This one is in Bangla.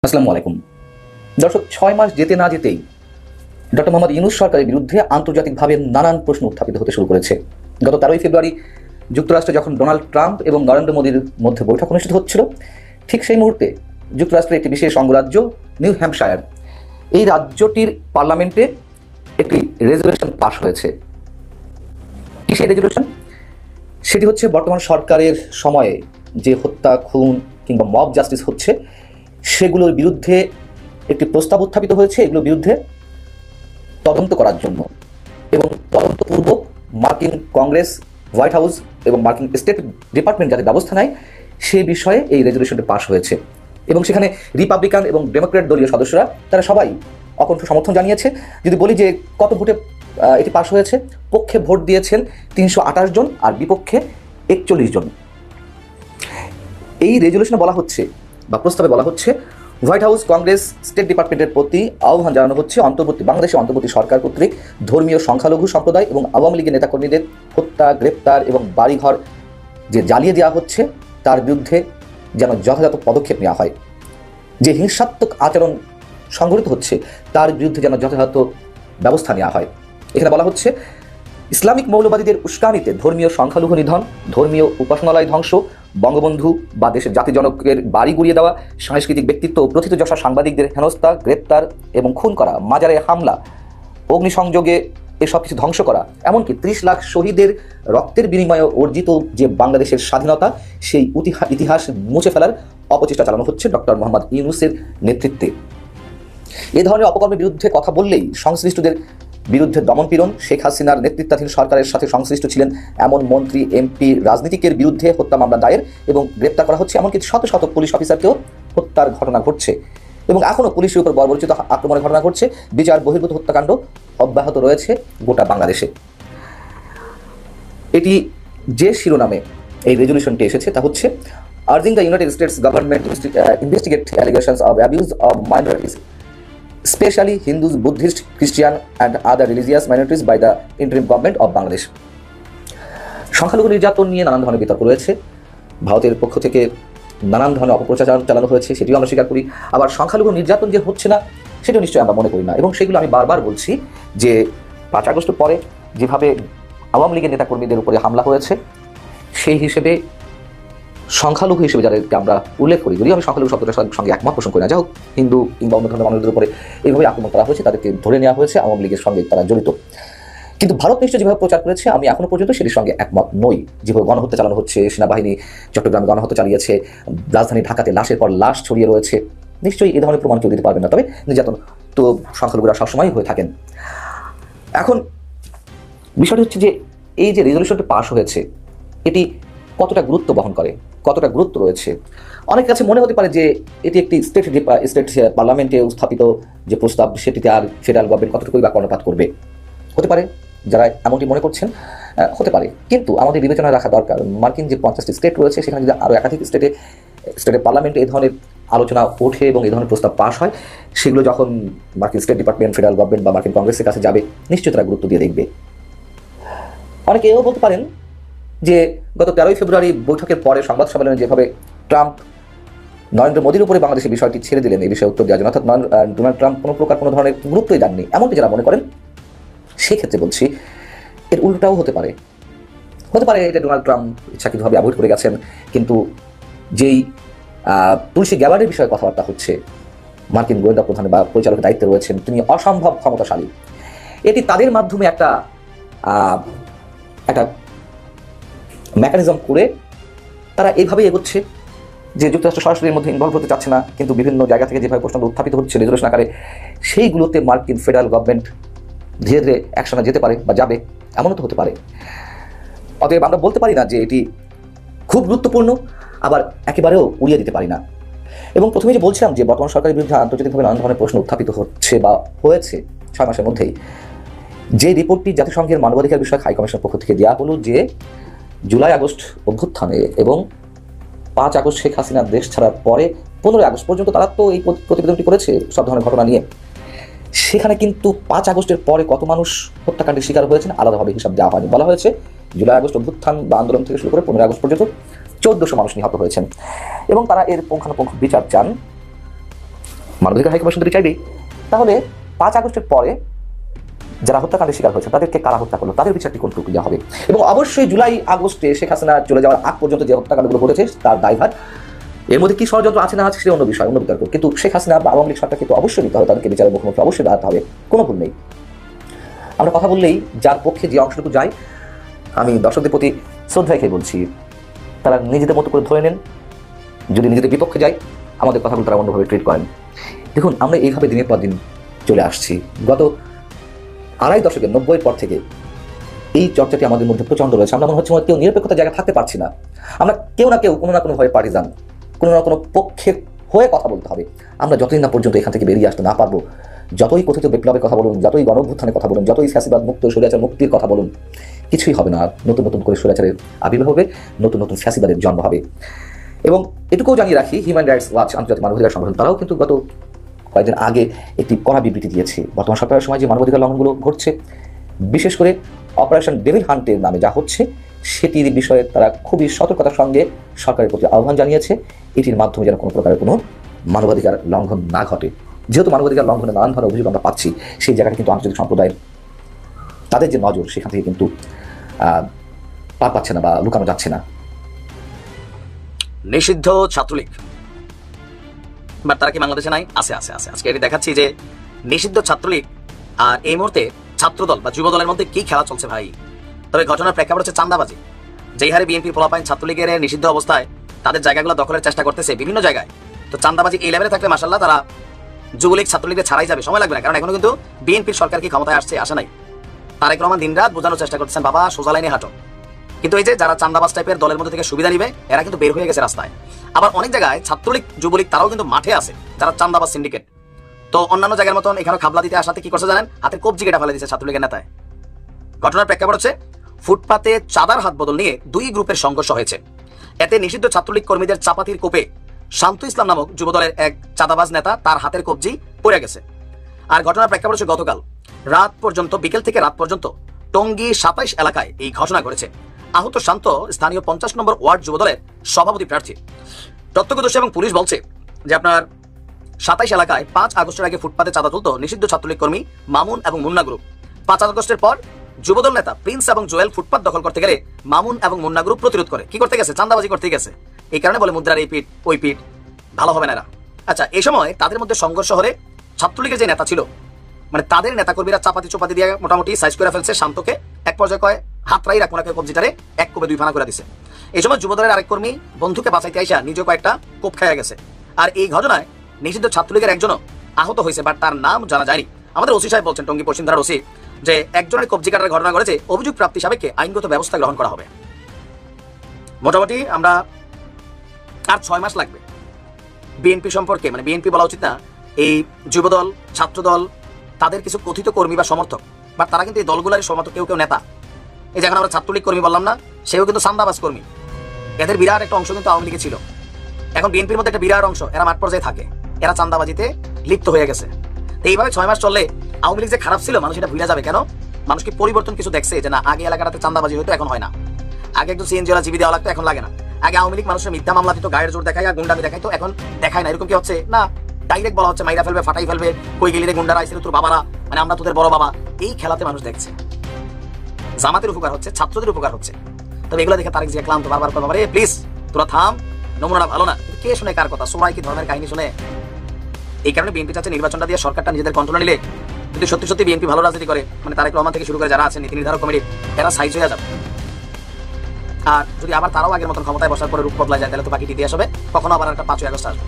আসসালামু আলাইকুম দর্শক, 6 মাস যেতে না যেতেই ডক্টর মোহাম্মদ ইউনূস সরকারের বিরুদ্ধে আন্তর্জাতিকভাবে নানান প্রশ্ন উত্থাপিত হতে শুরু করেছে। গত 13ই ফেব্রুয়ারি যুক্তরাষ্ট্রে যখন ডোনাল্ড ট্রাম্প এবং নরেন্দ্র মোদীর মধ্যে বৈঠক অনুষ্ঠিত হচ্ছিল, ঠিক সেই মুহূর্তে যুক্তরাষ্ট্রের একটি বিশেষ অঙ্গরাজ্য নিউ হ্যাম্পশায়ার, এই রাজ্যটির পার্লামেন্টে একটি রেজলিউশন পাস হয়েছে। কি সেই রেজলিউশন? সেটি হচ্ছে বর্তমান সরকারের সময়ে যে হত্যা, খুন কিংবা মব জাস্টিস হচ্ছে, সেগুলোর বিরুদ্ধে একটি প্রস্তাব উত্থাপিত হয়েছে। এগুলোর বিরুদ্ধে তদন্ত করার জন্য এবং তদন্তপূর্বক মার্কিন কংগ্রেস, হোয়াইট হাউস এবং মার্কিন স্টেট ডিপার্টমেন্ট যাতে ব্যবস্থা নেয় সে বিষয়ে এই রেজলিউশনটি পাস হয়েছে। এবং সেখানে রিপাবলিকান এবং ডেমোক্রেট দলীয় সদস্যরা তারা সবাই অকণ্ঠ সমর্থন জানিয়েছে। যদি বলি যে কত ভোটে এটি পাস হয়েছে, পক্ষে ভোট দিয়েছেন 328 জন আর বিপক্ষে 41 জন। এই রেজলিউশনে বলা হচ্ছে বা প্রস্তাবে বলা হচ্ছে, হোয়াইট হাউস, কংগ্রেস, স্টেট ডিপার্টমেন্টের প্রতি আহ্বান জানানো হচ্ছে বাংলাদেশের অন্তর্বর্তী সরকার কর্তৃক ধর্মীয় সংখ্যালঘু সম্প্রদায় এবং আওয়ামী লীগের নেতাকর্মীদের হত্যা, গ্রেপ্তার এবং বাড়িঘর যে জ্বালিয়ে দেওয়া হচ্ছে তার বিরুদ্ধে যেন যথাযথ পদক্ষেপ নেওয়া হয়। যে হিংসাত্মক আচরণ সংঘটিত হচ্ছে তার বিরুদ্ধে যেন যথাযথ ব্যবস্থা নেওয়া হয়। এখানে বলা হচ্ছে, ইসলামিক মৌলবাদীদের উস্কানিতে ধর্মীয় সংখ্যালঘু নিধন, ধর্মীয় উপাসনালয় ধ্বংস, বঙ্গবন্ধু বা দেশের জাতি জনকের বাড়ি গুড়িয়ে দেওয়া, সাংস্কৃতিক ব্যক্তিত্ব ও প্রথিতযশা সাংবাদিকদের হেনস্থা, গ্রেপ্তার এবং খুন করা, মাজারে হামলা, অগ্নিসংযোগে এসব কিছু ধ্বংস করা, এমনকি 30 লাখ শহীদের রক্তের বিনিময়ে অর্জিত যে বাংলাদেশের স্বাধীনতা, সেই ইতিহাস মুছে ফেলার অপচেষ্টা চালানো হচ্ছে ডক্টর মোহাম্মদ ইউনূসের নেতৃত্বে। এ ধরনের অপকর্মের বিরুদ্ধে কথা বললেই সংশ্লিষ্টদের বিরুদ্ধে দমনপীড়ন, শেখ হাসিনার নেতৃত্বাধীন সরকারের সাথে সংশ্লিষ্ট ছিলেন এমন মন্ত্রী, এমপি, রাজনীতিকের বিরুদ্ধে হত্যা মামলা দায়ের এবং গ্রেপ্তার করা হচ্ছে। এমনকি শত শত পুলিশ অফিসারকেও হত্যার ঘটনা ঘটছে এবং এখনও পুলিশের উপর বর্বরচিত আক্রমণের ঘটনা ঘটছে। বিচার বহির্ভূত হত্যাকাণ্ড অব্যাহত রয়েছে গোটা বাংলাদেশে। এটি যে শিরোনামে এই রেজলিউশনটি এসেছে তা হচ্ছে, urging the United states government investigate allegations of abuse of minorities, especially Hindus, Buddhist, Christian and other religious minorities by the interim government of Bangladesh। সংখ্যালঘু নির্যাতন নিয়ে নানান ধরনের বিতর্ক রয়েছে। ভারতের পক্ষ থেকে নানান ধরনের অপপ্রচার চালানো হয়েছে, সেটিও আমরা স্বীকার করি। আবার সংখ্যালঘু নির্যাতন যে হচ্ছে না সেটাও নিশ্চয়ই আমরা মনে করি না। এবং সেগুলো আমি বারবার বলছি যে 5 আগস্টের পরে যেভাবে আওয়ামী লীগের নেতাকর্মীদের উপরে হামলা হয়েছে, সেই হিসেবে সংখ্যালঘু হিসেবে যাদেরকে আমরা উল্লেখ করি, যদিও আমি সংখ্যালঘু শব্দটার সঙ্গে একমত পোষণ করি না, যাই হোক, হিন্দু কিংবা অন্য ধরনের মানুষদের উপরে এইভাবে আক্রমণ করা হয়েছে, তাদেরকে ধরে নেওয়া হয়েছে, আওয়ামী লীগের সঙ্গে তারা জড়িত। কিন্তু ভারত নিশ্চয় যেভাবে প্রচার করেছে আমি এখনো পর্যন্ত সেটির সঙ্গে একমত নই। যেভাবে গণহত্যা চালানো হচ্ছে, সেনাবাহিনী চট্টগ্রামে গণহত্যা চালিয়েছে, রাজধানী ঢাকাতে লাশের পর লাশ ছড়িয়ে রয়েছে, নিশ্চয়ই এই ধরনের প্রমাণ কেউ দিতে পারবেন না। তবে নির্যাতন তো সংখ্যালঘুরা সবসময় হয়ে থাকেন। এখন বিষয়টি হচ্ছে যে এই যে রেজলিউশনটি পাস হয়েছে এটি কতটা গুরুত্ব বহন করে, কতটা গুরুত্ব রয়েছে। অনেকের কাছে মনে হতে পারে যে এটি একটি স্টেট পার্লামেন্টে স্থাপিত যে প্রস্তাব, সেটিতে আর ফেডারেল গভর্নমেন্ট কতটুকুই বা কর্ণপাত করবে। হতে পারে, যারা এমনটি মনে করছেন হতে পারে, কিন্তু আমাদের বিবেচনায় রাখা দরকার মার্কিন যে 50টি স্টেট রয়েছে সেখানে যদি আরও একাধিক স্টেটের পার্লামেন্টে এই ধরনের আলোচনা ওঠে এবং এই ধরনের প্রস্তাব পাস হয়, সেগুলো যখন মার্কিন স্টেট ডিপার্টমেন্ট, ফেডারেল গভর্নমেন্ট বা মার্কিন কংগ্রেসের কাছে যাবে, নিশ্চয়ই তারা গুরুত্ব দিয়ে দেখবে। অনেকে এও বলতে পারেন যে গত 13ই ফেব্রুয়ারি বৈঠকের পরে সংবাদ সম্মেলনে যেভাবে ট্রাম্প নরেন্দ্র মোদীর উপরে বাংলাদেশের বিষয়টি ছেড়ে দিলেন, এই বিষয়ে উত্তর দেওয়ার জন্য, অর্থাৎ ডোনাল্ড ট্রাম্প কোনো ধরনের গুরুত্বই দেননি, এমনটি যারা মনে করেন, সেক্ষেত্রে বলছি এর উল্টোটাও হতে পারে। এটা ডোনাল্ড ট্রাম্প ইচ্ছাকৃতভাবে অ্যাভয়েড করে গেছেন, কিন্তু যেই তুলসী গ্যাবার্ডের বিষয়ে কথাবার্তা হচ্ছে, মার্কিন গোয়েন্দা প্রধান বা পরিচালকের দায়িত্বে রয়েছেন, তিনি অসম্ভব ক্ষমতাশালী। এটি তাদের মাধ্যমে একটা মেকানিজম করে তারা এইভাবেই এগোচ্ছে যে যুক্তরাষ্ট্র সরাসরি এর মধ্যে ইনভলভ হতে চাচ্ছে না, কিন্তু বিভিন্ন জায়গা থেকে যেভাবে প্রশ্ন উত্থাপিত হচ্ছে রেজলিউশন আকারে, সেইগুলোতে মার্কিন ফেডারেল গভর্নমেন্ট ধীরে ধীরে অ্যাকশনে যেতে পারে বা যাবে, এমনও তো হতে পারে। অতএব আমরা বলতে পারি না যে এটি খুব গুরুত্বপূর্ণ, আবার একেবারেও উড়িয়ে দিতে পারি না। এবং প্রথমে যে বলছিলাম যে বর্তমান সরকারের বিরুদ্ধে আন্তর্জাতিকভাবে নানান ধরনের প্রশ্ন উত্থাপিত হচ্ছে বা হয়েছে 6 মাসের মধ্যেই, যে রিপোর্টটি জাতিসংঘের মানবাধিকার বিষয়ক হাই কমিশনের পক্ষ থেকে দেওয়া হলো যে জুলাই আগস্ট অভ্যুত্থানে এবং 5 আগস্ট শেখ হাসিনার দেশ ছাড়ার পরে 15 আগস্ট পর্যন্ত তারা তো এই প্রতিবেদনটি করেছে সব ধরনের ঘটনা নিয়ে, সেখানে কিন্তু 5 আগস্টের পরে কত মানুষ হত্যাকাণ্ডের শিকার হয়েছেন আলাদাভাবে হিসাব দেওয়া হয়নি। বলা হয়েছে জুলাই আগস্ট অভ্যুত্থান বা আন্দোলন থেকে শুরু করে 15 আগস্ট পর্যন্ত 1400 মানুষ নিহত হয়েছেন এবং তারা এর পুঙ্খানুপুঙ্খ বিচার চান। মানবাধিকার হাইকমিশন যদি চাইবেই, তাহলে 5 আগস্টের পরে যারা হত্যাকাণ্ডের শিকার হয়েছে তাদেরকে কারা হত্যা করলো, তাদের বিচারটি কোন প্রক্রিয়া হবে। এবং অবশ্যই জুলাই আগস্টে শেখ হাসিনা চলে যাওয়ার আগ পর্যন্ত যে হত্যাকাণ্ডগুলো ঘটেছে তার দায়ভার, এর মধ্যে কি ষড়যন্ত্র আছে না আছে সেটা অন্য বিষয়, অন্য বিতর্ক, কিন্তু শেখ হাসিনা বা আওয়ামী লীগ সরকারকে তো অবশ্যই নিতে হবে, তাদেরকে বিচারের মুখোমুখি অবশ্যই দাঁড়াতে হবে, কোনো ভুল নেই। আমরা কথা বললেই যার পক্ষে যে অংশটুকু যায়, আমি দর্শকদের প্রতি শ্রদ্ধা রেখে বলছি, তারা নিজেদের মতো করে ধরে নেন। যদি নিজেদের বিপক্ষে যায়, আমাদের কথাগুলো তারা অন্যভাবে ট্রিট করেন। দেখুন, আমরা এইভাবে দিনের পর দিন চলে আসছি। গত 2.5 দশকের 90-এর পর থেকে এই চর্চাটি আমাদের মধ্যে প্রচণ্ড রয়েছে। আমরা মনে হচ্ছে কেউ নিরপেক্ষতার জায়গায় থাকতে পারছি না। আমরা কেউ না কেউ কোনো না কোনোভাবে পার্টিজান, কোনো না কোনো পক্ষের হয়ে কথা বলতে হবে। আমরা যতদিন না পর্যন্ত এখান থেকে বেরিয়ে আসতে না পারবো, যতই কথিত বিপ্লবের কথা বলুন, যতই গণঅভ্যুত্থানের কথা বলুন, যতই ফ্যাসিবাদ মুক্ত স্বৈরাচার মুক্তির কথা বলুন, কিছুই হবে না। নতুন নতুন করে স্বৈরাচারের আবির্ভাব হবে, নতুন নতুন ফ্যাসিবাদের জন্ম হবে। এবং এটুকুও জানিয়ে রাখি, হিউম্যান রাইটস ওয়াচ, আন্তর্জাতিক মানবাধিকার সংগঠন, তারাও কিন্তু গত কয়েকদিন আগে একটি কড়া বিবৃতি দিয়েছে। বর্তমান সরকারের সময় যে মানবাধিকার লঙ্ঘনগুলো ঘটছে, বিশেষ করে অপারেশন ডেভিল হান্টের নামে যা হচ্ছে, সেটির বিষয়ে তারা খুবই সতর্কতার সঙ্গে সরকারের প্রতি আহ্বান জানিয়েছে, এটির মাধ্যমে যেন কোনো প্রকারের কোনো মানবাধিকার লঙ্ঘন না ঘটে। যেহেতু মানবাধিকার লঙ্ঘনের নানান ধরনের অভিযোগ আমরা পাচ্ছি, সেই জায়গাটা কিন্তু আন্তর্জাতিক সম্প্রদায়ের তাদের যে নজর, সেখান থেকে কিন্তু পার পাচ্ছে না বা লুকানো যাচ্ছে না। নিষিদ্ধ ছাত্রলীগ, বাট তারা কি বাংলাদেশে নাই? আছে আছে আছে। আজকে এটি দেখাচ্ছি যে নিষিদ্ধ ছাত্রলীগ আর এই মুহূর্তে ছাত্রদল বা যুব দলের মধ্যে কি খেলা চলছে ভাই। তবে ঘটনার প্রেক্ষাপট হচ্ছে চাঁদাবাজি। যেই হারে বিএনপি পোলাপাইন ছাত্রলীগের নিষিদ্ধ অবস্থায় তাদের জায়গাগুলো দখলের চেষ্টা করতেছে বিভিন্ন জায়গায়, তো চাঁদাবাজি এই লেভেলে থাকলে মাশাআল্লাহ তারা যুবলীগ ছাত্রলীগের ছাড়াই যাবে, সময় লাগবে না। কারণ এখনো কিন্তু বিএনপির সরকার কি ক্ষমতায় আসে নাই। তারেক রহমান দিনরাত বোঝানোর চেষ্টা করতেছেন, বাবা সোজা লাইনে হাঁটো। কিন্তু এই যে যারা চাঁদাবাজ টাইপের দলের মধ্যে থেকে সুবিধা নিবে, এরা কিন্তু বের হয়ে গেছে রাস্তায়। আবার অনেক জায়গায় ছাত্রলীগ যুবলীগ তারাও কিন্তু মাঠে আছে, যারা চাঁদাবাজ সিন্ডিকেট। তো অন্যান্য জায়গার মতন এখানে খাবলা দিতে আসাতে কি করছে জানেন? হাতের কবজি কেটে ফেলে দিচ্ছে ছাত্রলীগের নেতায়। ঘটনার প্রেক্ষাপট হচ্ছে ফুটপাতে চাঁদার হাত বদল নিয়ে 2 গ্রুপের সংঘর্ষ হয়েছে। এতে নিষিদ্ধ ছাত্রলীগ কর্মীদের চাপাতির কোপে শান্ত ইসলাম নামক যুবদলের এক চাঁদাবাজ নেতা তার হাতের কবজি পড়ে গেছে। আর ঘটনার প্রেক্ষাপট হচ্ছে গতকাল রাত পর্যন্ত, বিকেল থেকে রাত পর্যন্ত টঙ্গী 27 এলাকায় এই ঘটনা ঘটেছে। আহত শান্ত স্থানীয় 50 নম্বর ওয়ার্ড যুবদলের সভাপতি প্রার্থী। প্রত্যক্ষদর্শী এবং পুলিশ বলছে যে আপনার 27 এলাকায় 5 আগস্টের আগে ফুটপাতে চাঁদা তুলত নিষিদ্ধ ছাত্রলীগ কর্মী মামুন এবং মুন্না গ্রুপ। 5 আগস্টের পর যুবদল নেতা প্রিন্স এবং জোয়েল ফুটপাত দখল করতে গেলে মামুন এবং মুন্না গ্রুপ প্রতিরোধ করে। কি করতে গেছে? চাঁদাবাজি করতে গেছে। এই কারণে বলে মুদ্রার এই পিঠ ওই পিঠ, ভালো হবে না এরা। আচ্ছা, এই সময় তাদের মধ্যে সংঘর্ষ হলে ছাত্রলীগের যে নেতা ছিল, মানে তাদের নেতাকর্মীরা চাপাতি চোপাতি দিয়ে মোটামুটি সাইজ করে ফেলছে শান্তকে। এক পর্যায়ে কয় হাতরাই রাখুন কবজিটারে এক কোপে 2 ফানা করে দিছে। এই সময় যুবদলের আরেক কর্মী বন্ধুকে বাঁচাইতে আইসা নিজেও কয়েকটা কোপ খাইয়া গেছে। আর এই ঘটনায় নিষিদ্ধ ছাত্রলীগের একজনও আহত হয়েছে, বাট তার নাম জানা যায়নি। আমাদের ওসি সাহেব বলছেন, টঙ্গী পশ্চিম থানার ওসি, যে একজনের কবজি কাটার ঘটনা ঘটেছে, অভিযোগ প্রাপ্তি সাপেক্ষে আইনগত ব্যবস্থা গ্রহণ করা হবে। মোটামুটি আমরা আর 6 মাস লাগবে বিএনপি সম্পর্কে, মানে বিএনপি বলা উচিত না, এই যুবদল ছাত্রদল তাদের কিছু কথিত কর্মী বা সমর্থক, বাট তারা কিন্তু এই দলগুলোর সমর্থক, কেউ কেউ নেতা। এই যেখানে আমরা ছাত্রলীগ কর্মী বললাম না, সেও কিন্তু চাঁদাবাজ কর্মী। এদের বিরাট একটা অংশ কিন্তু আওয়ামী লীগে ছিল। এখন বিএনপির মধ্যে একটা বিরাট অংশ, এরা মাঠ পর্যায়ে থাকে, এরা চাঁদাবাজিতে লিপ্ত হয়ে গেছে। তো এইভাবে 6 মাস চললে আওয়ামী লীগ যে খারাপ ছিল মানুষ এটা ভুলে যাবে। কেন? মানুষ কি পরিবর্তন কিছু দেখছে যে না, আগে এলাকাটাতে চাঁদাবাজি হইতো, এখন হয় না। আগে একটু সিএনজিওয়ালা জিবি দেওয়া লাগতো, এখন লাগে না। আগে আওয়ামী লীগ মানুষের মিথ্যা মামলা দিত, গায়ের জোর দেখায়, গুন্ডামি দেখাইতো, এখন দেখায় না। এরকম কি হচ্ছে না, ডাইরেক্ট বলা হচ্ছে মাইরা ফেলবে, ফাটাই ফেলবে, কই গেলি রে গুন্ডারা আইছিল তোর বাবারা, মানে আমরা তোদের বড় বাবা। এই খেলাতে মানুষ দেখছে জামাতের উপকার হচ্ছে, ছাত্রদের উপকার হচ্ছে। তবে এগুলো দেখে তারেক জিয়া ক্লান্ত, বারবার করবো, আরে প্লিজ তোরা থাম, নমুনাটা ভালো না। কে শুনে কার কথা? সবাই কি ধর্মের কাহিনী শুনে? এই কারণে বিএনপি চাচ্ছে নির্বাচনটা দিয়ে সরকারটা নিজেদের কন্ট্রোলে নিলে যদি সত্যি সত্যি বিএনপি ভালো রাজনীতি করে, মানে তারেক রহমান থেকে শুরু করে যারা আছে নীতি নির্ধারক কমিটি, এরা সাইজ হয়ে যাবে। আর যদি আবার তারাও আগের মতন ক্ষমতায় বসার পরে রূপ বদলা যায়, তাহলে তো বাকি ইতিহাস হবে, কখনো আবার একটা 5 আগস্ট আসবে।